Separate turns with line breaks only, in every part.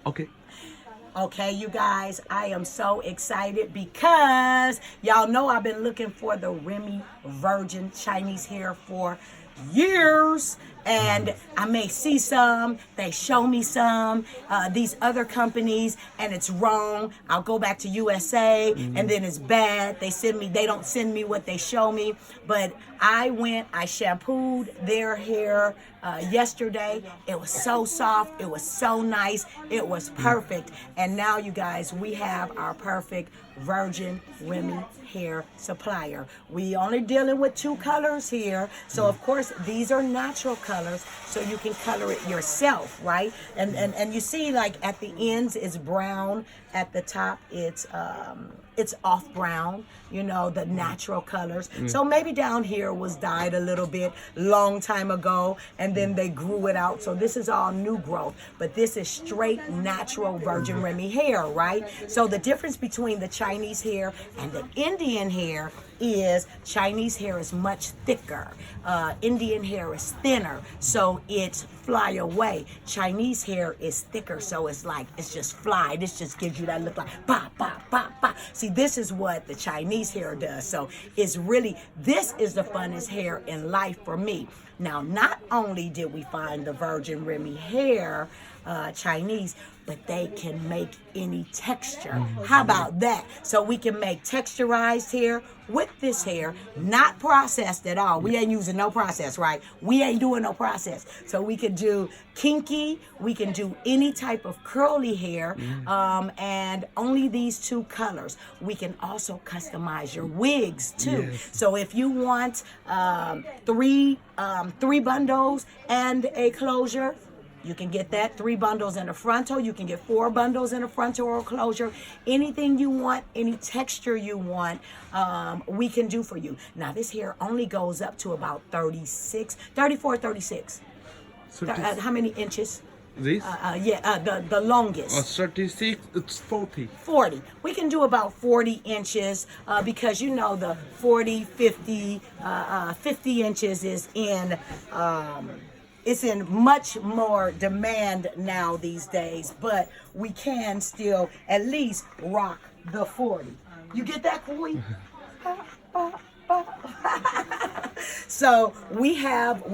Okay.
Okay, you guys, I am so excited because y'all know I've been looking for the Remy Virgin Chinese hair for years. And I may see some, they show me some, these other companies, and it's wrong. I'll go back to USA, and then it's bad. They don't send me what they show me. But I shampooed their hair yesterday. It was so soft, it was so nice, it was perfect. And now, you guys, we have our perfect Virgin Remy hair supplier. We only dealing with 2 colors here, so of course these are natural colors, so you can color it yourself, right? And you see, like at the ends it's brown, at the top it's off brown, you know, the natural colors. So maybe down here was dyed a little bit long time ago, and then they grew it out. So this is all new growth, but this is straight natural Virgin Remy hair, right? So the difference between the Chinese hair and the Indian hair is Chinese hair is much thicker. Indian hair is thinner, so it's fly away. Chinese hair is thicker, so it's like, it's just fly. This just gives you that look like, ba, ba, ba, ba. See, this is what the Chinese hair does. So it's really, this is the funnest hair in life for me. Now, not only did we find the Virgin Remy hair, Chinese, but they can make any texture. How about that? So we can make texturized hair with this hair, not processed at all. We ain't using no process, right? We ain't doing no process. So we can do kinky, we can do any type of curly hair, and only these 2 colors. We can also customize your wigs too.
Yes.
So if you want 3 bundles and a closure, you can get that. 3 bundles in a frontal. You can get 4 bundles in a frontal or closure. Anything you want, any texture you want, we can do for you. Now, this hair only goes up to about 34, 36. How many inches?
This?
The longest.
36, it's 40.
40. We can do about 40 inches because, you know, the 40, 50, 50 inches is in... it's in much more demand now these days, but we can still at least rock the 40. You get that, Koi? So we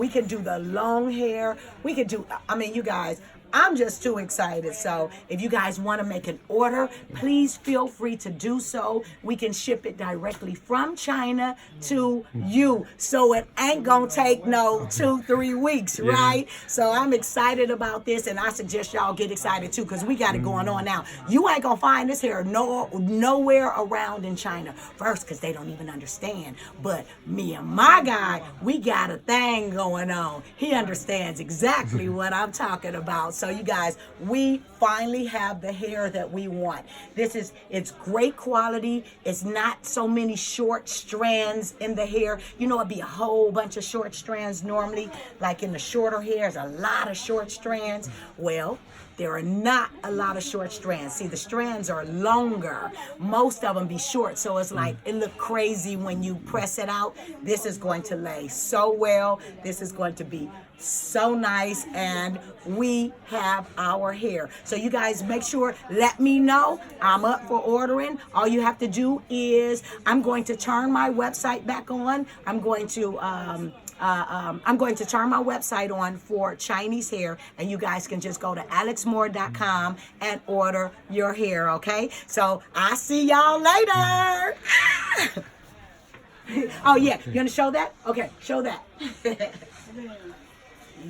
can do the long hair. We can do, I mean, you guys, I'm just too excited. So if you guys want to make an order, please feel free to do so. We can ship it directly from China to you. So it ain't going to take no 2-3 weeks, right? So I'm excited about this, and I suggest y'all get excited too, because we got it going on now. You ain't going to find this hair nowhere around in China. First, because they don't even understand. But me and my guy, we got a thing going on. He understands exactly what I'm talking about. So you guys, we finally have the hair that we want. It's great quality. It's not so many short strands in the hair. You know, it'd be a whole bunch of short strands normally. Like in the shorter hair, there's a lot of short strands. Well, there are not a lot of short strands. See, the strands are longer. Most of them be short, so it's like, it look crazy when you press it out. This is going to lay so well. This is going to be so nice, and we have our hair. So you guys make sure, let me know. I'm up for ordering. All you have to do is, I'm going to turn my website back on. I'm going to turn my website on for Chinese hair, and you guys can just go to alixmoore.com and order your hair, okay? So I'll see y'all later. Oh yeah, you want to show that? Okay, show that.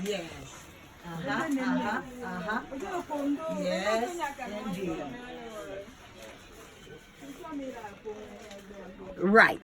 Yes. Yes, indeed. Right.